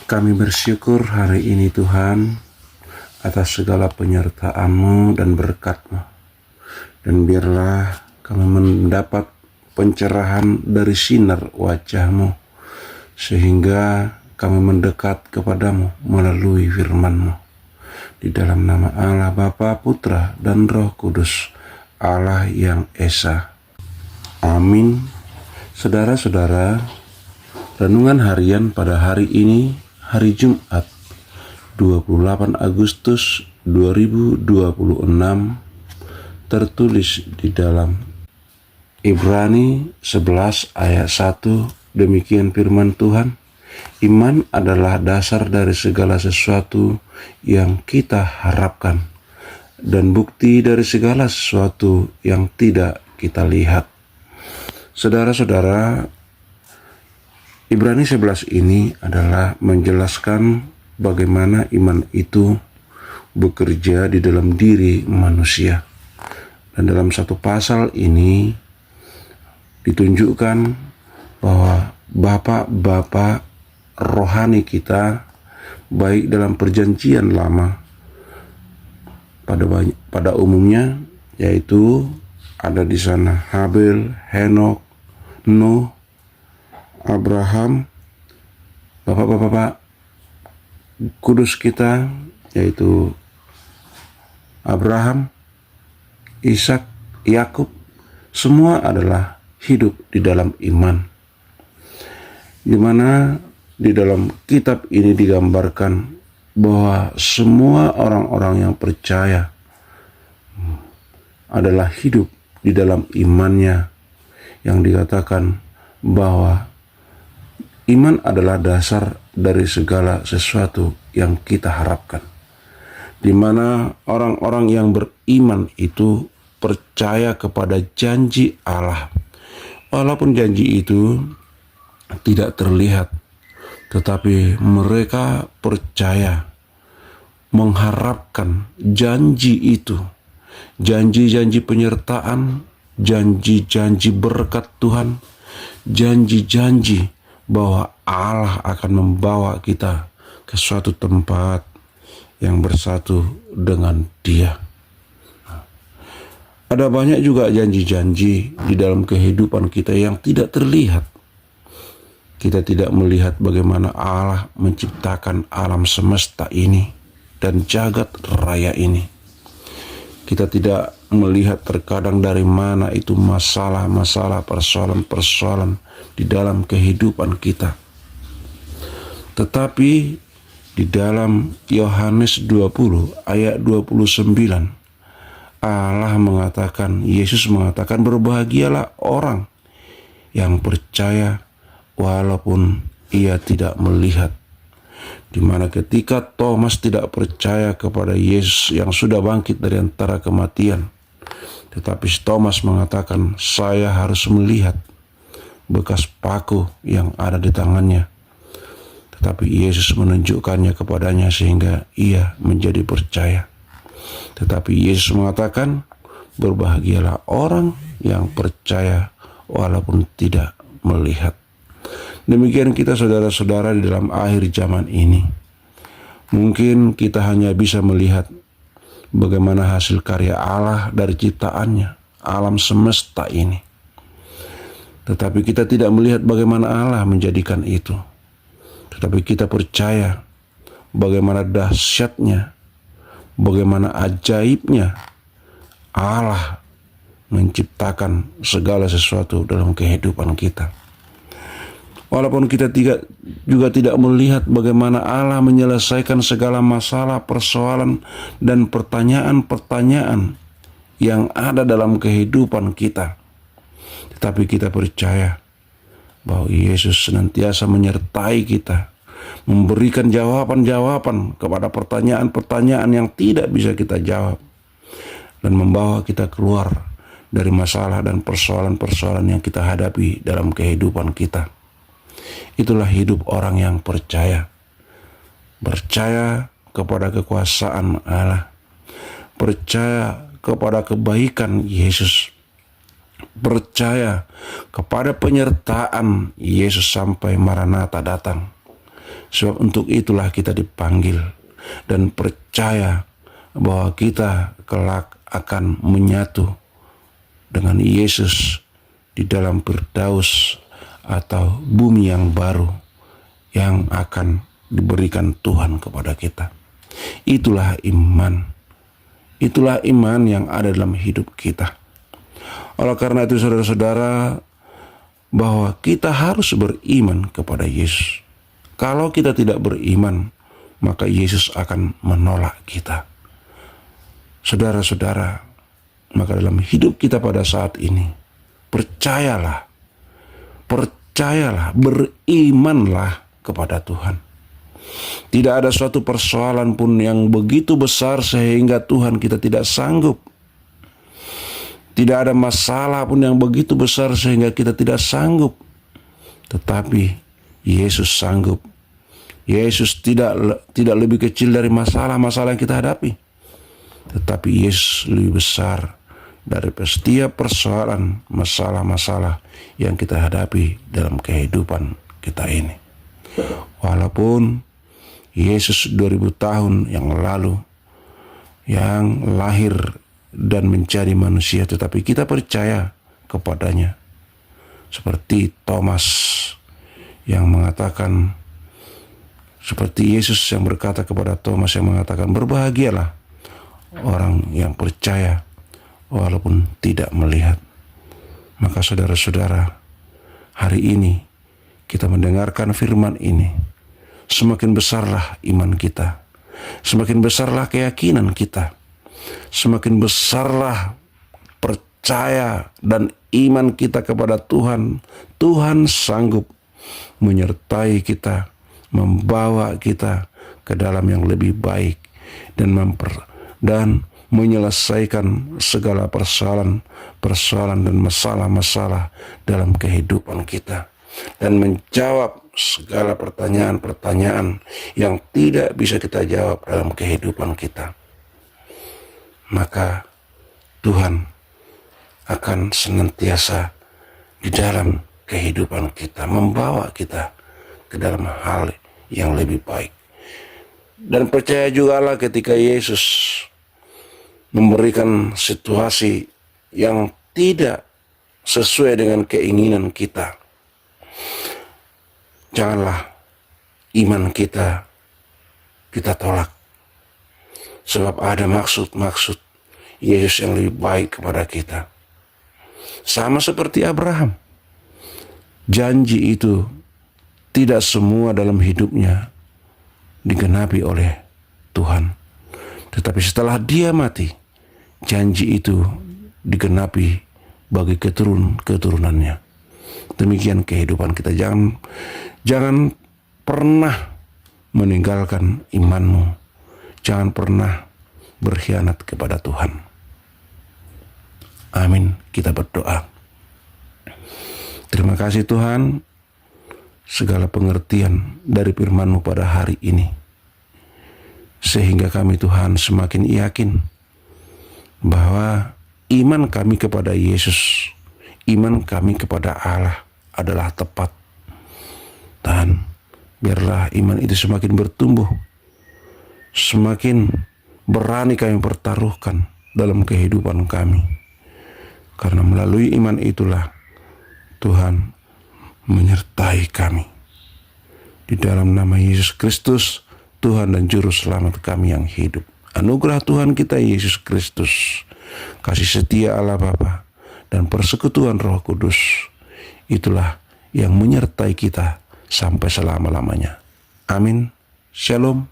Kami bersyukur hari ini Tuhan atas segala penyertaan-Mu dan berkat-Mu. Dan biarlah kami mendapat pencerahan dari sinar wajah-Mu, sehingga kami mendekat kepadamu melalui firman-Mu. Di dalam nama Allah Bapa, Putra, dan Roh Kudus, Allah yang Esa. Amin. Saudara-saudara, renungan harian pada hari ini, hari Jumat, 28 Agustus 2026, tertulis di dalam Ibrani 11 ayat 1, demikian firman Tuhan, iman adalah dasar dari segala sesuatu yang kita harapkan, dan bukti dari segala sesuatu yang tidak kita lihat. Saudara-saudara, Ibrani 11 ini adalah menjelaskan bagaimana iman itu bekerja di dalam diri manusia. Dan dalam satu pasal ini ditunjukkan bahwa bapak-bapak rohani kita, baik dalam perjanjian lama pada umumnya, yaitu ada di sana Habel, Henok, Nuh, Abraham, bapak-bapak kudus kita, yaitu Abraham, Ishak, Yakub, semua adalah hidup di dalam iman. Di mana di dalam kitab ini digambarkan bahwa semua orang-orang yang percaya adalah hidup di dalam imannya, yang dikatakan bahwa iman adalah dasar dari segala sesuatu yang kita harapkan. Di mana orang-orang yang beriman itu percaya kepada janji Allah. Walaupun janji itu tidak terlihat, tetapi mereka percaya, mengharapkan janji itu. Janji-janji penyertaan, janji-janji berkat Tuhan, janji-janji bahwa Allah akan membawa kita ke suatu tempat yang bersatu dengan Dia. Ada banyak juga janji-janji di dalam kehidupan kita yang tidak terlihat. Kita tidak melihat bagaimana Allah menciptakan alam semesta ini dan jagat raya ini. Kita tidak melihat terkadang dari mana itu masalah-masalah, persoalan-persoalan di dalam kehidupan kita. Tetapi di dalam Yohanes 20 ayat 29, Allah mengatakan, Yesus mengatakan, berbahagialah orang yang percaya walaupun ia tidak melihat. Di mana ketika Thomas tidak percaya kepada Yesus yang sudah bangkit dari antara kematian, tetapi Thomas mengatakan, saya harus melihat bekas paku yang ada di tangannya. Tetapi Yesus menunjukkannya kepadanya sehingga ia menjadi percaya. Tetapi Yesus mengatakan, berbahagialah orang yang percaya walaupun tidak melihat. Demikian kita saudara-saudara di dalam akhir zaman ini. Mungkin kita hanya bisa melihat bagaimana hasil karya Allah dari ciptaannya, alam semesta ini. Tetapi kita tidak melihat bagaimana Allah menjadikan itu. Tetapi kita percaya bagaimana dahsyatnya, bagaimana ajaibnya Allah menciptakan segala sesuatu dalam kehidupan kita. Walaupun kita juga tidak melihat bagaimana Allah menyelesaikan segala masalah, persoalan, dan pertanyaan-pertanyaan yang ada dalam kehidupan kita. Tetapi kita percaya bahwa Yesus senantiasa menyertai kita, memberikan jawaban-jawaban kepada pertanyaan-pertanyaan yang tidak bisa kita jawab, dan membawa kita keluar dari masalah dan persoalan-persoalan yang kita hadapi dalam kehidupan kita. Itulah hidup orang yang percaya. Percaya kepada kekuasaan Allah. Percaya kepada kebaikan Yesus. Percaya kepada penyertaan Yesus sampai Maranatha datang. Sebab untuk itulah kita dipanggil dan percaya bahwa kita kelak akan menyatu dengan Yesus di dalam Firdaus atau bumi yang baru yang akan diberikan Tuhan kepada kita. Itulah iman. Itulah iman yang ada dalam hidup kita. Oleh karena itu saudara-saudara, bahwa kita harus beriman kepada Yesus. Kalau kita tidak beriman, maka Yesus akan menolak kita. Saudara-saudara, maka dalam hidup kita pada saat ini, percayalah, berimanlah kepada Tuhan. Tidak ada suatu persoalan pun yang begitu besar sehingga Tuhan kita tidak sanggup. Tidak ada masalah pun yang begitu besar sehingga kita tidak sanggup. Tetapi Yesus sanggup. Yesus tidak lebih kecil dari masalah-masalah yang kita hadapi. Tetapi Yesus lebih besar dari setiap persoalan, masalah-masalah yang kita hadapi dalam kehidupan kita ini. Walaupun Yesus 2000 tahun yang lalu yang lahir dan menjadi manusia, tetapi kita percaya kepadanya. Seperti Thomas yang mengatakan, seperti Yesus yang berkata kepada Thomas yang mengatakan, berbahagialah orang yang percaya walaupun tidak melihat. Maka saudara-saudara, hari ini kita mendengarkan firman ini, semakin besarlah iman kita, semakin besarlah keyakinan kita, semakin besarlah percaya dan iman kita kepada Tuhan. Tuhan sanggup menyertai kita, membawa kita ke dalam yang lebih baik, dan menyelesaikan segala persoalan dan masalah-masalah dalam kehidupan kita, dan menjawab segala pertanyaan-pertanyaan yang tidak bisa kita jawab dalam kehidupan kita. Maka Tuhan akan senantiasa di dalam kehidupan kita, membawa kita ke dalam hal yang lebih baik. Dan percaya jugalah ketika Yesus memberikan situasi yang tidak sesuai dengan keinginan kita, janganlah iman kita tolak. Sebab ada maksud-maksud Yesus yang lebih baik kepada kita. Sama seperti Abraham. Janji itu tidak semua dalam hidupnya digenapi oleh Tuhan. Tetapi setelah dia mati, janji itu digenapi bagi keturunannya. Demikian kehidupan kita. Jangan pernah meninggalkan imanmu. Jangan pernah berkhianat kepada Tuhan. Amin. Kita berdoa. Terima kasih Tuhan, segala pengertian dari firman-Mu pada hari ini, sehingga kami Tuhan semakin yakin bahwa iman kami kepada Yesus, iman kami kepada Allah adalah tepat. Dan biarlah iman itu semakin bertumbuh, semakin berani kami pertaruhkan dalam kehidupan kami. Karena melalui iman itulah Tuhan menyertai kami. Di dalam nama Yesus Kristus, Tuhan dan Juru Selamat kami yang hidup. Anugerah Tuhan kita Yesus Kristus, kasih setia Allah Bapa, dan persekutuan Roh Kudus, itulah yang menyertai kita sampai selama-lamanya. Amin. Shalom.